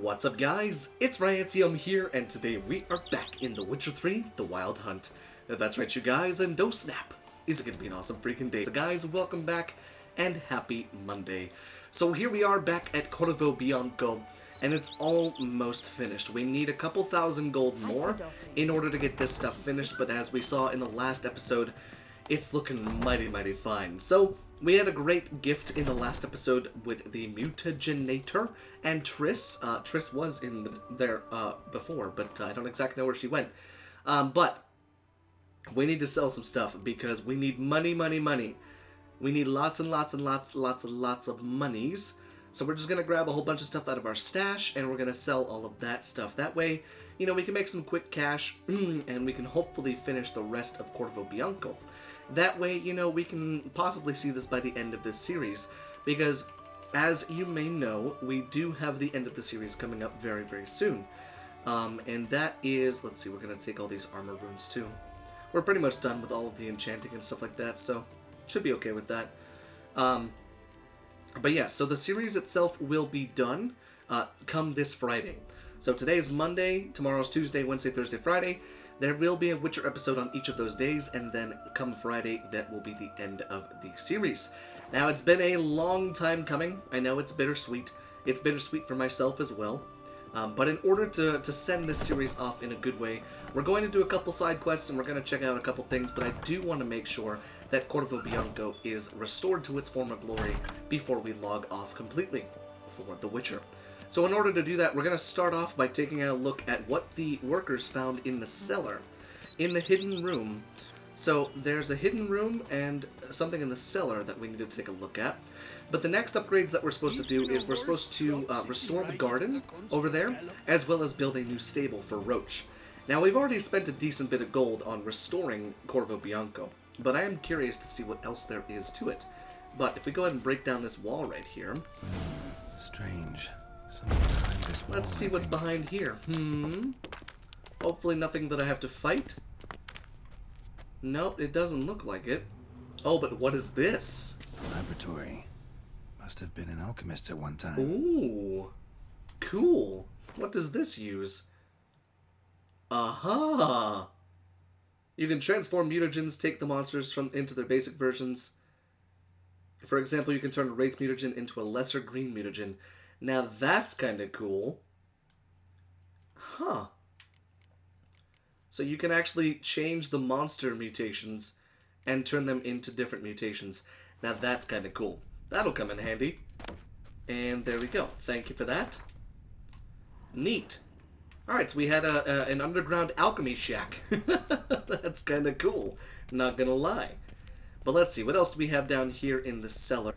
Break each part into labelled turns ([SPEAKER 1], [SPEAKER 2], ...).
[SPEAKER 1] What's up guys, it's Ryantium here, and today we are back in The Witcher 3, The Wild Hunt. Now that's right you guys, and don't snap, is it gonna be an awesome freaking day. So guys, welcome back, and happy Monday. So here we are back at CORVO BIANCO, and it's almost finished. We need a couple thousand gold more in order to get this stuff finished, but as we saw in the last episode, it's looking mighty fine. So we had a great gift in the last episode with the mutagenator and Triss. Triss was in there before, but I don't exactly know where she went. But we need to sell some stuff because we need money. We need lots and lots of monies. So we're just going to grab a whole bunch of stuff out of our stash and we're going to sell all of that stuff. That way, you know, we can make some quick cash and we can hopefully finish the rest of CORVO BIANCO. That way, you know, we can possibly see this by the end of this series, because, as you may know, we do have the end of the series coming up very soon. And that is, let's see, we're going to take all these armor runes too. We're pretty much done with all of the enchanting and stuff like that, so should be okay with that. But yeah, so the series itself will be done come this Friday. So today is Monday, tomorrow's Tuesday, Wednesday, Thursday, Friday. There will be a Witcher episode on each of those days, and then come Friday, that will be the end of the series. Now, it's been a long time coming. I know it's bittersweet. It's bittersweet for myself as well. But in order to send this series off in a good way, we're going to do a couple side quests, and we're going to check out a couple things, but I do want to make sure that CORVO BIANCO is restored to its former glory before we log off completely for The Witcher. So in order to do that, we're going to start off by taking a look at what the workers found in the cellar, in the hidden room. So there's a hidden room and something in the cellar that we need to take a look at. But the next upgrades that we're supposed to do is we're supposed to restore the garden over there, as well as build a new stable for Roach. Now we've already spent a decent bit of gold on restoring CORVO BIANCO, but I am curious to see what else there is to it. But if we go ahead and break down this wall right here.
[SPEAKER 2] Strange. Behind this wall,
[SPEAKER 1] let's see what's behind here. Hopefully nothing that I have to fight. Nope, it doesn't look like it. Oh, but what is this?
[SPEAKER 2] Laboratory. Must have been an alchemist at one time.
[SPEAKER 1] Ooh. Cool. What does this use? Aha! You can transform mutagens, take the monsters into their basic versions. For example, you can turn a Wraith mutagen into a lesser green mutagen. Now that's kind of cool. Huh. So you can actually change the monster mutations and turn them into different mutations. Now that's kind of cool. That'll come in handy. And there we go. Thank you for that. Neat. Alright, so we had an underground alchemy shack. That's kind of cool. Not gonna lie. But let's see, what else do we have down here in the cellar?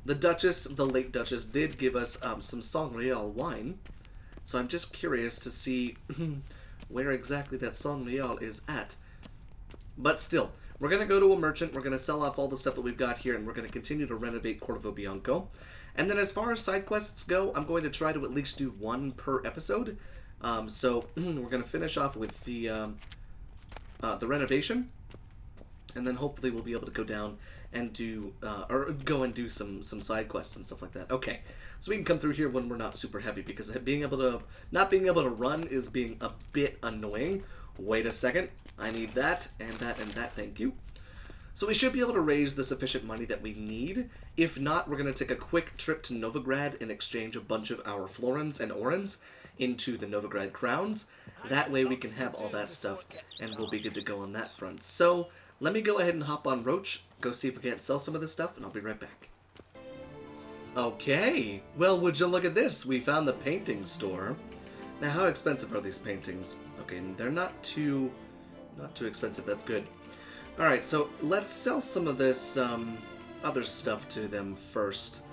[SPEAKER 1] The Duchess, the late Duchess, did give us some Sangreal wine. So I'm just curious to see where exactly that Sangreal is at. But still, we're going to go to a merchant, we're going to sell off all the stuff that we've got here, and we're going to continue to renovate CORVO BIANCO. And then as far as side quests go, I'm going to try to at least do one per episode. So we're going to finish off with the renovation. And then hopefully we'll be able to go down and do, go and do some side quests and stuff like that. Okay, so we can come through here when we're not super heavy, because not being able to run is being a bit annoying. Wait a second, I need that, and that, and that, thank you. So we should be able to raise the sufficient money that we need. If not, we're going to take a quick trip to Novigrad and exchange a bunch of our florins and orens into the Novigrad crowns. That way we can have all that stuff, and we'll be good to go on that front. So let me go ahead and hop on Roach, go see if we can't sell some of this stuff, and I'll be right back. Okay, well, would you look at this? We found the painting store. Now, how expensive are these paintings? Okay, they're not too expensive, that's good. Alright, so let's sell some of this other stuff to them first.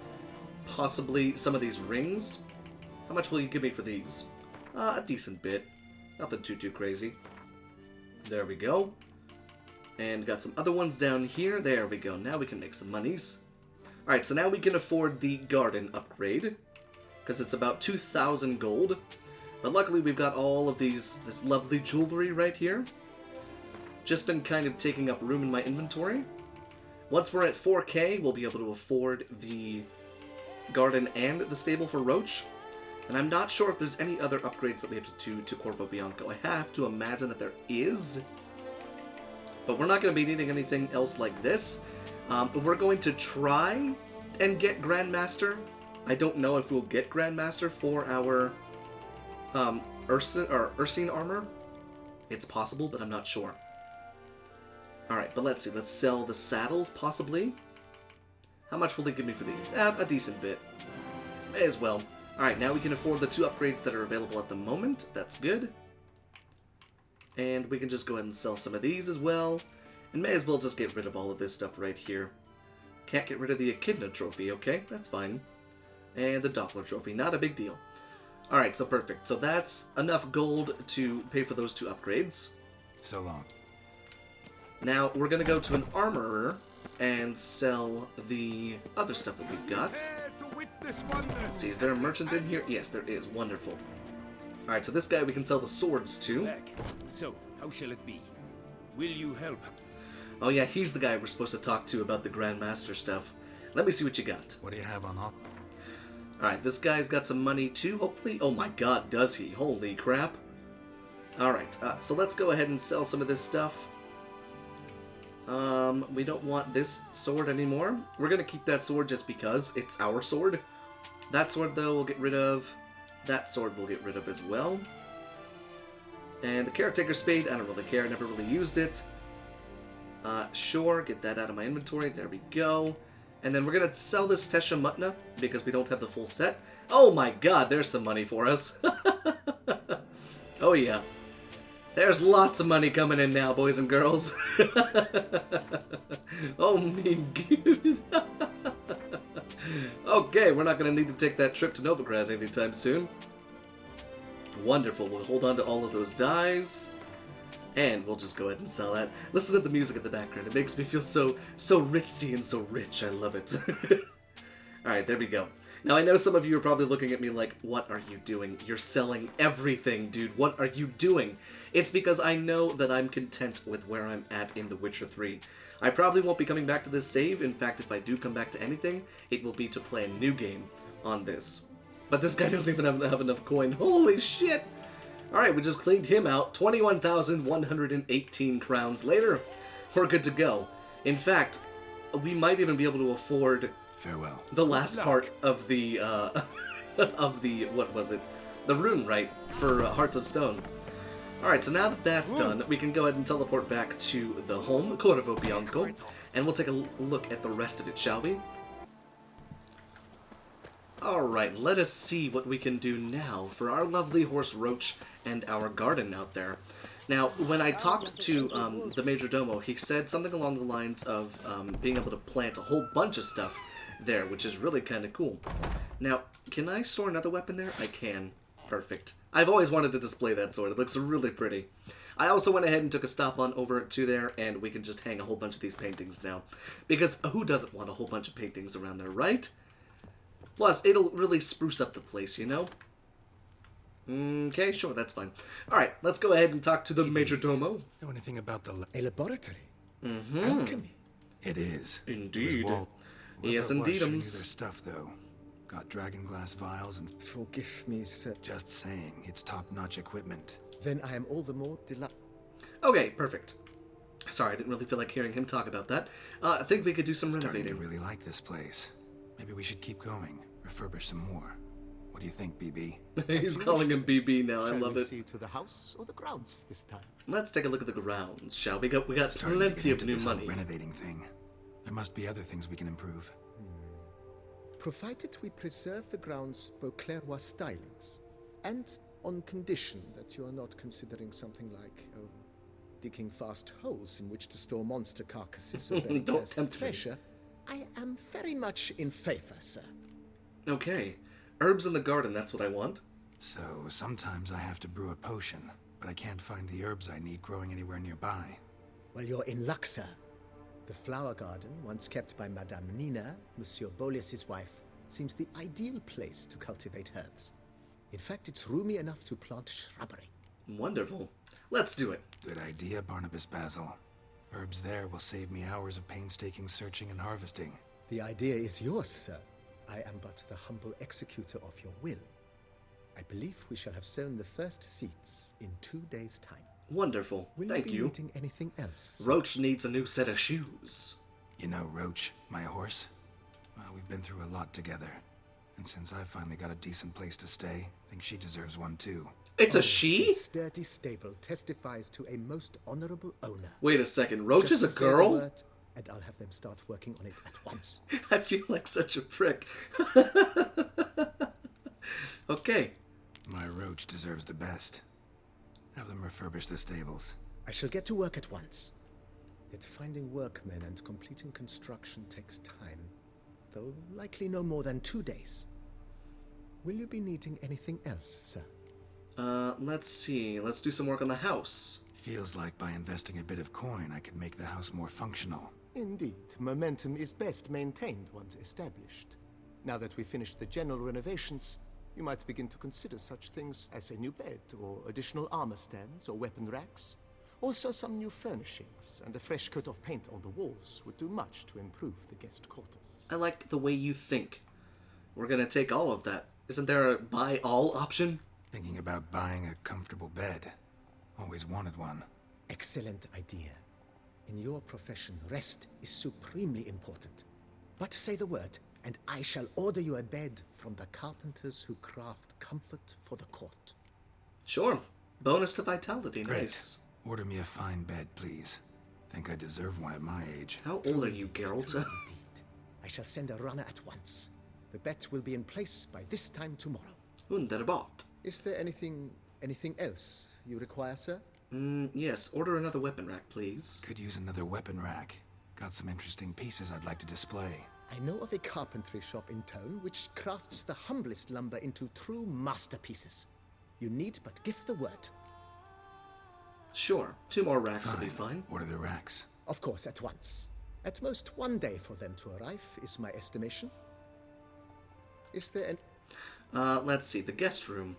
[SPEAKER 1] Possibly some of these rings. How much will you give me for these? A decent bit. Nothing too crazy. There we go. And got some other ones down here. There we go. Now we can make some monies. Alright, so now we can afford the garden upgrade, because it's about 2,000 gold. But luckily we've got all of this lovely jewelry right here. Just been kind of taking up room in my inventory. Once we're at 4K, we'll be able to afford the garden and the stable for Roach. And I'm not sure if there's any other upgrades that we have to do to Corvo Bianco. I have to imagine that there is. But we're not going to be needing anything else like this. We're going to try and get Grandmaster. I don't know if we'll get Grandmaster for our Ursine armor. It's possible, but I'm not sure. Alright, but let's see. Let's sell the saddles, possibly. How much will they give me for these? A decent bit. May as well. Alright, now we can afford the 2 upgrades that are available at the moment. That's good. And we can just go ahead and sell some of these as well. And may as well just get rid of all of this stuff right here. Can't get rid of the Echidna trophy, okay? That's fine. And the Doppler trophy, not a big deal. Alright, so perfect. So that's enough gold to pay for those 2 upgrades.
[SPEAKER 2] So long.
[SPEAKER 1] Now, we're going to go to an armorer and sell the other stuff that we've got. Let's see, is there a merchant in here? Yes, there is. Wonderful. Alright, so this guy we can sell the swords to.
[SPEAKER 3] So, how shall it be? Will you help?
[SPEAKER 1] Oh yeah, he's the guy we're supposed to talk to about the Grandmaster stuff. Let me see what you got.
[SPEAKER 2] What do you have on offer?
[SPEAKER 1] Alright, this guy's got some money too, hopefully. Oh my god, does he? Holy crap. Alright, so let's go ahead and sell some of this stuff. We don't want this sword anymore. We're gonna keep that sword just because it's our sword. That sword, though, we'll get rid of. That sword we'll get rid of as well. And the Caretaker Spade, I don't really care. I never really used it. Sure, get that out of my inventory. There we go. And then we're gonna sell this Tesha Mutna because we don't have the full set. Oh my god, there's some money for us. Oh yeah. There's lots of money coming in now, boys and girls. Oh, mean dude. Okay, we're not going to need to take that trip to Novigrad anytime soon. Wonderful. We'll hold on to all of those dies. And we'll just go ahead and sell that. Listen to the music in the background. It makes me feel so ritzy and so rich. I love it. Alright, there we go. Now, I know some of you are probably looking at me like, what are you doing? You're selling everything, dude. What are you doing? It's because I know that I'm content with where I'm at in The Witcher 3. I probably won't be coming back to this save. In fact, if I do come back to anything, it will be to play a new game on this. But this guy doesn't even have enough coin. Holy shit! Alright, we just cleaned him out. 21,118 crowns later. We're good to go. In fact, we might even be able to afford...
[SPEAKER 2] Farewell.
[SPEAKER 1] The last part of the, what was it? The rune, right? For Hearts of Stone. Alright, so now that that's done, we can go ahead and teleport back to the home, Corvo Bianco, and we'll take a look at the rest of it, shall we? Alright, let us see what we can do now for our lovely horse Roach and our garden out there. Now, when I talked to the Major Domo, he said something along the lines of being able to plant a whole bunch of stuff there, which is really kind of cool. Now, can I store another weapon there? I can. Perfect. I've always wanted to display that sword. It looks really pretty. I also went ahead and took a stop on over to there, and we can just hang a whole bunch of these paintings now. Because who doesn't want a whole bunch of paintings around there, right? Plus, it'll really spruce up the place, you know? Okay, sure, that's fine. Alright, let's go ahead and talk to the Major Domo.
[SPEAKER 2] Know anything about the...
[SPEAKER 4] A laboratory?
[SPEAKER 1] Mm-hmm.
[SPEAKER 4] Alchemy?
[SPEAKER 2] It is.
[SPEAKER 1] Indeed.
[SPEAKER 2] Whoever it was
[SPEAKER 1] Yes,
[SPEAKER 2] showed you their
[SPEAKER 1] indeedums.
[SPEAKER 2] stuff, though. Got dragon glass vials and...
[SPEAKER 4] Forgive me, sir.
[SPEAKER 2] Just saying, it's top-notch equipment.
[SPEAKER 4] Then I am all the more delighted.
[SPEAKER 1] Okay, perfect. Sorry, I didn't really feel like hearing him talk about that. I think we could do some
[SPEAKER 2] Starting to
[SPEAKER 1] renovating.
[SPEAKER 2] really like this place. Maybe we should keep going. Refurbish some more. What do you think, BB?
[SPEAKER 1] He's calling him BB now, I
[SPEAKER 5] Shall
[SPEAKER 1] love
[SPEAKER 5] we
[SPEAKER 1] it.
[SPEAKER 5] see to the house or the grounds this time?
[SPEAKER 1] Let's take a look at the grounds, shall we? We got
[SPEAKER 2] Starting to
[SPEAKER 1] plenty
[SPEAKER 2] get
[SPEAKER 1] of
[SPEAKER 2] into
[SPEAKER 1] new
[SPEAKER 2] this whole
[SPEAKER 1] money.
[SPEAKER 2] renovating thing. There must be other things we can improve.
[SPEAKER 4] Provided we preserve the ground's Beauclervois stylings, and on condition that you are not considering something like, digging fast holes in which to store monster carcasses or bury
[SPEAKER 1] Don't
[SPEAKER 4] cursed
[SPEAKER 1] tempt me.
[SPEAKER 4] treasure, I am very much in favor, sir.
[SPEAKER 1] Okay. Herbs in the garden, that's what I want.
[SPEAKER 2] So, sometimes I have to brew a potion, but I can't find the herbs I need growing anywhere nearby.
[SPEAKER 4] Well, you're in luck, sir. The flower garden, once kept by Madame Nina, Monsieur Bolis's wife, seems the ideal place to cultivate herbs. In fact, it's roomy enough to plant shrubbery.
[SPEAKER 1] Wonderful. Let's do it.
[SPEAKER 2] Good idea, Barnabas Basil. Herbs there will save me hours of painstaking searching and harvesting.
[SPEAKER 4] The idea is yours, sir. I am but the humble executor of your will. I believe we shall have sown the first seeds in 2 days' time.
[SPEAKER 1] Wonderful.
[SPEAKER 4] Will
[SPEAKER 1] Thank
[SPEAKER 4] you be
[SPEAKER 1] you.
[SPEAKER 4] needing anything else, sir?
[SPEAKER 1] Roach needs a new set of shoes.
[SPEAKER 2] You know Roach, my horse? Well, we've been through a lot together. And since I finally got a decent place to stay, I think she deserves one too.
[SPEAKER 1] It's a she?
[SPEAKER 4] This sturdy stable testifies to a most honorable owner.
[SPEAKER 1] Wait a second. Roach is a
[SPEAKER 4] Just say the
[SPEAKER 1] girl?
[SPEAKER 4] word, and I'll have them start working on it at once.
[SPEAKER 1] I feel like such a prick. Okay.
[SPEAKER 2] My Roach deserves the best. Have them refurbish the stables.
[SPEAKER 4] I shall get to work at once. Yet finding workmen and completing construction takes time, though likely no more than 2 days. Will you be needing anything else, sir?
[SPEAKER 1] Let's see. Let's do some work on the house.
[SPEAKER 2] Feels like by investing a bit of coin, I could make the house more functional.
[SPEAKER 5] Indeed, momentum is best maintained once established. Now that we've finished the general renovations, you might begin to consider such things as a new bed, or additional armor stands, or weapon racks. Also, some new furnishings and a fresh coat of paint on the walls would do much to improve the guest quarters.
[SPEAKER 1] I like the way you think. We're gonna take all of that. Isn't there a buy all option?
[SPEAKER 2] Thinking about buying a comfortable bed. Always wanted one.
[SPEAKER 4] Excellent idea. In your profession, rest is supremely important. But say the word, and I shall order you a bed from the carpenters who craft comfort for the court.
[SPEAKER 1] Sure. Bonus to vitality.
[SPEAKER 2] Great.
[SPEAKER 1] Nice.
[SPEAKER 2] Order me a fine bed, please. Think I deserve one at my age.
[SPEAKER 1] How old are you, Geralt?
[SPEAKER 4] Indeed. I shall send a runner at once. The bet will be in place by this time tomorrow.
[SPEAKER 1] Wunderbar.
[SPEAKER 4] Is there anything else you require, sir?
[SPEAKER 1] Yes. Order another weapon rack, please.
[SPEAKER 2] Could use another weapon rack. Got some interesting pieces I'd like to display.
[SPEAKER 4] I know of a carpentry shop in town which crafts the humblest lumber into true masterpieces. You need but give the word.
[SPEAKER 1] Sure. 2 more racks will be fine.
[SPEAKER 2] Order the racks.
[SPEAKER 4] Of course, at once. At most 1 day for them to arrive, is my estimation. Is there an...
[SPEAKER 1] Let's see. The guest room.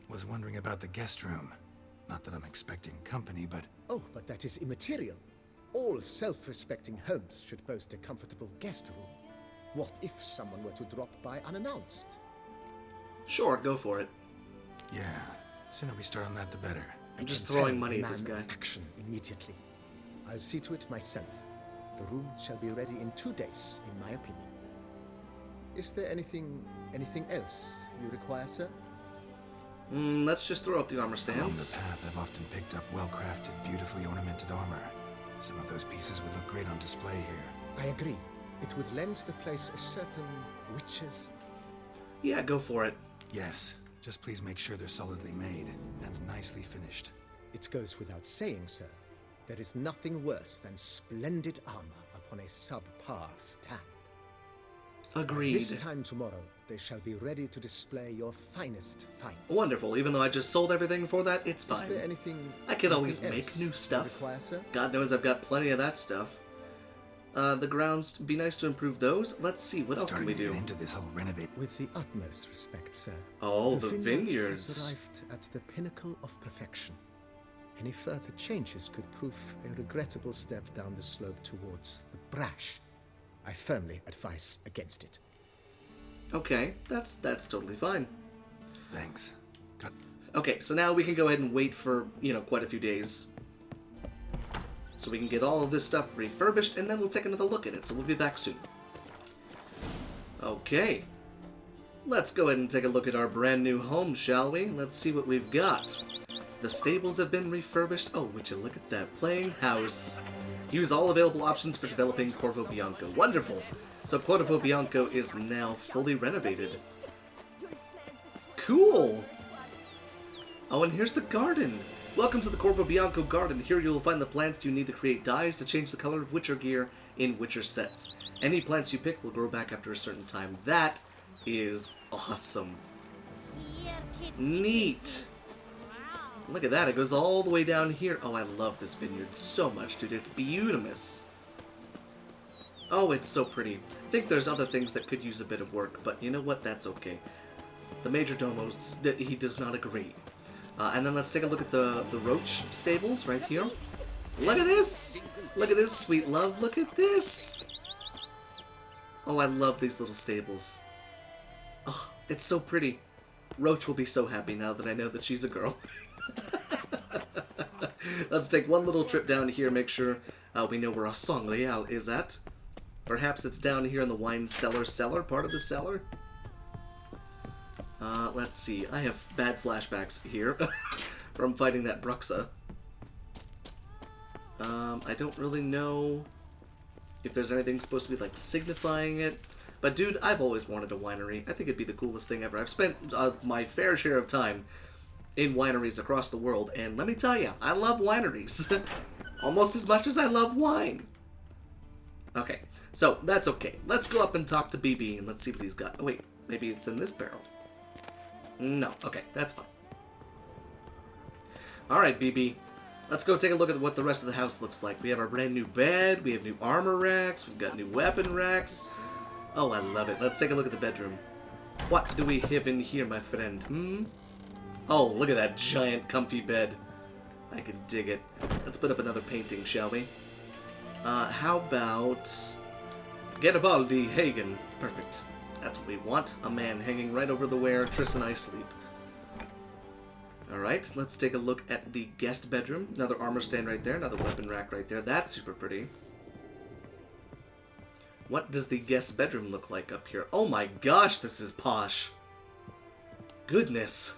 [SPEAKER 2] Was wondering about the guest room. Not that I'm expecting company, but
[SPEAKER 4] Oh, but that is immaterial. All self-respecting homes should boast a comfortable guest room. What if someone were to drop by unannounced?
[SPEAKER 1] Sure, go for it.
[SPEAKER 2] yeah, sooner we start on that the better.
[SPEAKER 1] I'm just
[SPEAKER 4] Can
[SPEAKER 1] throwing
[SPEAKER 4] tell
[SPEAKER 1] money
[SPEAKER 4] the
[SPEAKER 1] at this
[SPEAKER 4] man
[SPEAKER 1] guy.
[SPEAKER 4] of action immediately. I'll see to it myself. The room shall be ready in 2 days, in my opinion. Is there anything else you require, sir?
[SPEAKER 1] Let's just throw up the armor
[SPEAKER 2] Along
[SPEAKER 1] stands.
[SPEAKER 2] the path, I've often picked up well-crafted, beautifully ornamented armor. Some of those pieces would look great on display here.
[SPEAKER 4] I agree. It would lend the place a certain witch's...
[SPEAKER 1] Yeah, go for it.
[SPEAKER 2] Yes, just please make sure they're solidly made and nicely finished.
[SPEAKER 4] It goes without saying, sir. There is nothing worse than splendid armor upon a subpar stand.
[SPEAKER 1] Agreed.
[SPEAKER 4] This time tomorrow, they shall be ready to display your finest finds.
[SPEAKER 1] Wonderful. Even though I just sold everything for that, it's
[SPEAKER 4] Is
[SPEAKER 1] fine.
[SPEAKER 4] there anything...
[SPEAKER 1] I could always
[SPEAKER 4] anything
[SPEAKER 1] make
[SPEAKER 4] else
[SPEAKER 1] new
[SPEAKER 4] you
[SPEAKER 1] stuff.
[SPEAKER 4] require, sir?
[SPEAKER 1] God knows I've got plenty of that stuff. The grounds, be nice to improve those. Let's see, what else can
[SPEAKER 2] Starting
[SPEAKER 1] we
[SPEAKER 2] to get
[SPEAKER 1] do?
[SPEAKER 2] into this whole renovate.
[SPEAKER 4] With the utmost respect, sir.
[SPEAKER 1] Oh, the
[SPEAKER 4] vineyard
[SPEAKER 1] vineyards.
[SPEAKER 4] has arrived at the pinnacle of perfection. Any further changes could prove a regrettable step down the slope towards the brash. I firmly advise against it.
[SPEAKER 1] Okay, that's totally fine.
[SPEAKER 2] Thanks. Got
[SPEAKER 1] Okay, so now we can go ahead and wait for, quite a few days. So we can get all of this stuff refurbished, and then we'll take another look at it. So we'll be back soon. Okay. Let's go ahead and take a look at our brand new home, shall we? Let's see what we've got. The stables have been refurbished. Oh, would you look at that. Playing house. Use all available options for developing Corvo Bianco. Wonderful. So Corvo Bianco is now fully renovated. Cool. Oh, and here's the garden. Welcome to the Corvo Bianco garden. Here you will find the plants you need to create dyes to change the color of Witcher gear in Witcher sets. Any plants you pick will grow back after a certain time. That is awesome. Neat. Look at that. It goes all the way down here. Oh, I love this vineyard so much, dude. It's beautimous. Oh, it's so pretty. I think there's other things that could use a bit of work, but you know what? That's okay. The Major Domo, he does not agree. And then let's take a look at the Roach stables right here. Look at this! Look at this, sweet love. Look at this! Oh, I love these little stables. Oh, it's so pretty. Roach will be so happy now that I know that she's a girl. Let's take one little trip down here, make sure we know where our Sangreal is at. Perhaps it's down here in the wine cellar, part of the cellar. Let's see. I have bad flashbacks here from fighting that Bruxa. I don't really know if there's anything supposed to be, like, signifying it. But, dude, I've always wanted a winery. I think it'd be the coolest thing ever. I've spent my fair share of time in wineries across the world, and let me tell you, I love wineries. Almost as much as I love wine. Okay, so that's okay. Let's go up and talk to BB, and let's see what he's got. Oh, wait, maybe it's in this barrel. No, okay, that's fine. Alright, BB. Let's go take a look at what the rest of the house looks like. We have our brand new bed, we have new armor racks, we've got new weapon racks. Oh, I love it. Let's take a look at the bedroom. What do we have in here, my friend? Oh, look at that giant comfy bed. I can dig it. Let's put up another painting, shall we? How about Garibaldi Hagen? Perfect. That's what we want. A man hanging right over the where Triss and I sleep. Alright, let's take a look at the guest bedroom. Another armor stand right there, another weapon rack right there. That's super pretty. What does the guest bedroom look like up here? Oh my gosh, this is posh. Goodness.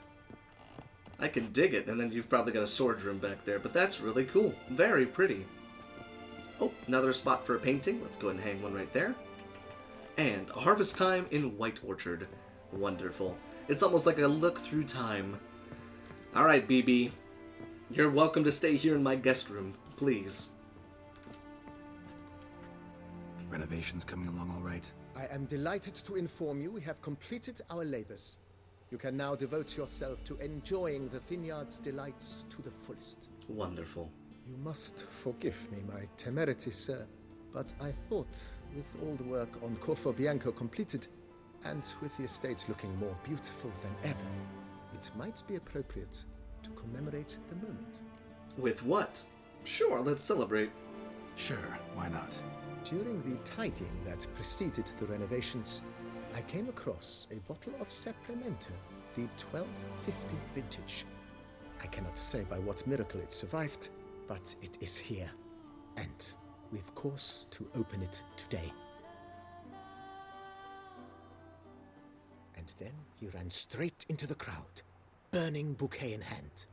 [SPEAKER 1] I can dig it. And then you've probably got a sword room back there, but that's really cool. Very pretty. Oh, another spot for a painting. Let's go ahead and hang one right there. And Harvest Time in White Orchard. Wonderful. It's almost like a look through time. Alright, BB. You're welcome to stay here in my guest room, please.
[SPEAKER 2] Renovations coming along all right?
[SPEAKER 4] I am delighted to inform you we have completed our labors. You can now devote yourself to enjoying the vineyard's delights to the fullest.
[SPEAKER 1] Wonderful.
[SPEAKER 4] You must forgive me my temerity, sir, but I thought with all the work on CORVO BIANCO completed, and with the estate looking more beautiful than ever, it might be appropriate to commemorate the moment.
[SPEAKER 1] With what? Sure, let's celebrate.
[SPEAKER 2] Sure, why not?
[SPEAKER 4] During the tidying that preceded the renovations, I came across a bottle of Sacramento, the 1250 vintage. I cannot say by what miracle it survived, but it is here, and we've cause to open it today. And then he ran straight into the crowd, burning bouquet in hand.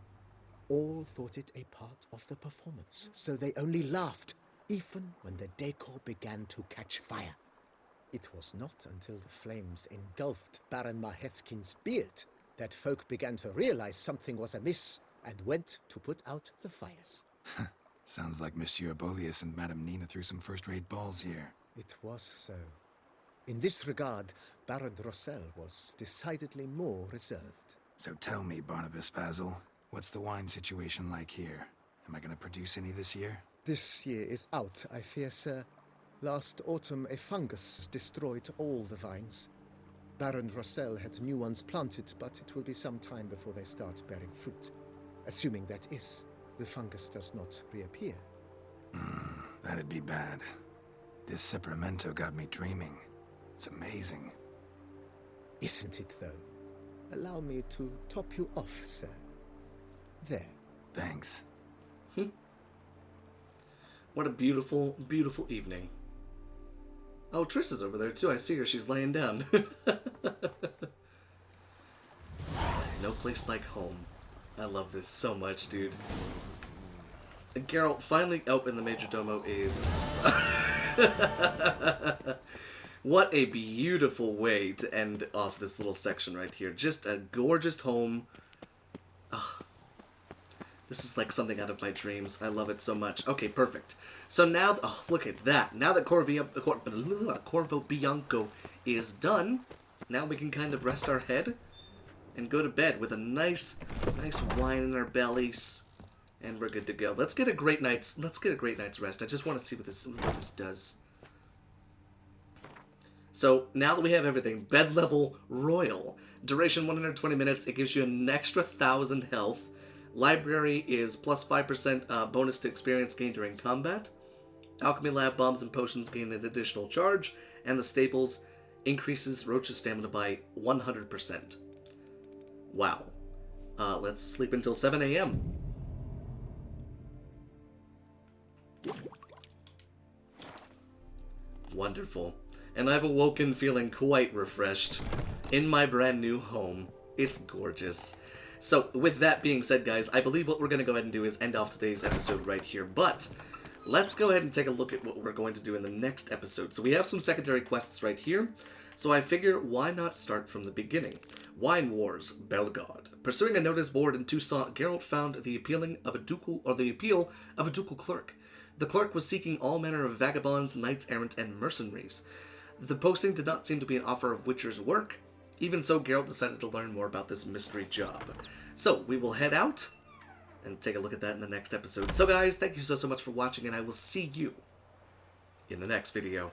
[SPEAKER 4] All thought it a part of the performance, so they only laughed, even when the decor began to catch fire. It was not until the flames engulfed Baron Mahevkin's beard that folk began to realize something was amiss and went to put out the fires.
[SPEAKER 2] Sounds like Monsieur Bolius and Madame Nina threw some first-rate balls here.
[SPEAKER 4] It was so. In this regard, Baron Rossel was decidedly more reserved.
[SPEAKER 2] So tell me, Barnabas Basil, what's the wine situation like here? Am I going to produce any this year?
[SPEAKER 4] This year is out, I fear, sir. Last autumn, a fungus destroyed all the vines. Baron Rossel had new ones planted, but it will be some time before they start bearing fruit. Assuming that is, the fungus does not reappear.
[SPEAKER 2] That'd be bad. This Sacramento got me dreaming. It's amazing.
[SPEAKER 4] Isn't it, though? Allow me to top you off, sir. There.
[SPEAKER 2] Thanks.
[SPEAKER 1] What a beautiful, beautiful evening. Oh, Triss is over there, too. I see her. She's laying down. No place like home. I love this so much, dude. And Geralt finally... Oh, and the Majordomo is... What a beautiful way to end off this little section right here. Just a gorgeous home. Ugh. This is like something out of my dreams. I love it so much. Okay, perfect. So now, oh, look at that. Now that CORVO BIANCO is done, now we can kind of rest our head and go to bed with a nice wine in our bellies, and we're good to go. Let's get a great night's rest. I just want to see what this does. So now that we have everything, bed level royal, duration 120 minutes. It gives you an extra 1,000 health. Library is plus 5% bonus to experience gained during combat. Alchemy Lab bombs and potions gain an additional charge, and the staples increases Roach's stamina by 100%. Wow. Let's sleep until 7 a.m. Wonderful. And I've awoken feeling quite refreshed in my brand new home. It's gorgeous. So, with that being said, guys, I believe what we're going to go ahead and do is end off today's episode right here. But let's go ahead and take a look at what we're going to do in the next episode. So we have some secondary quests right here. So I figure, why not start from the beginning? Wine Wars, Belgard. Pursuing a notice board in Toussaint, Geralt found the appeal of a ducal clerk. The clerk was seeking all manner of vagabonds, knights errant, and mercenaries. The posting did not seem to be an offer of Witcher's work. Even so, Geralt decided to learn more about this mystery job. So, we will head out and take a look at that in the next episode. So guys, thank you so much for watching, and I will see you in the next video.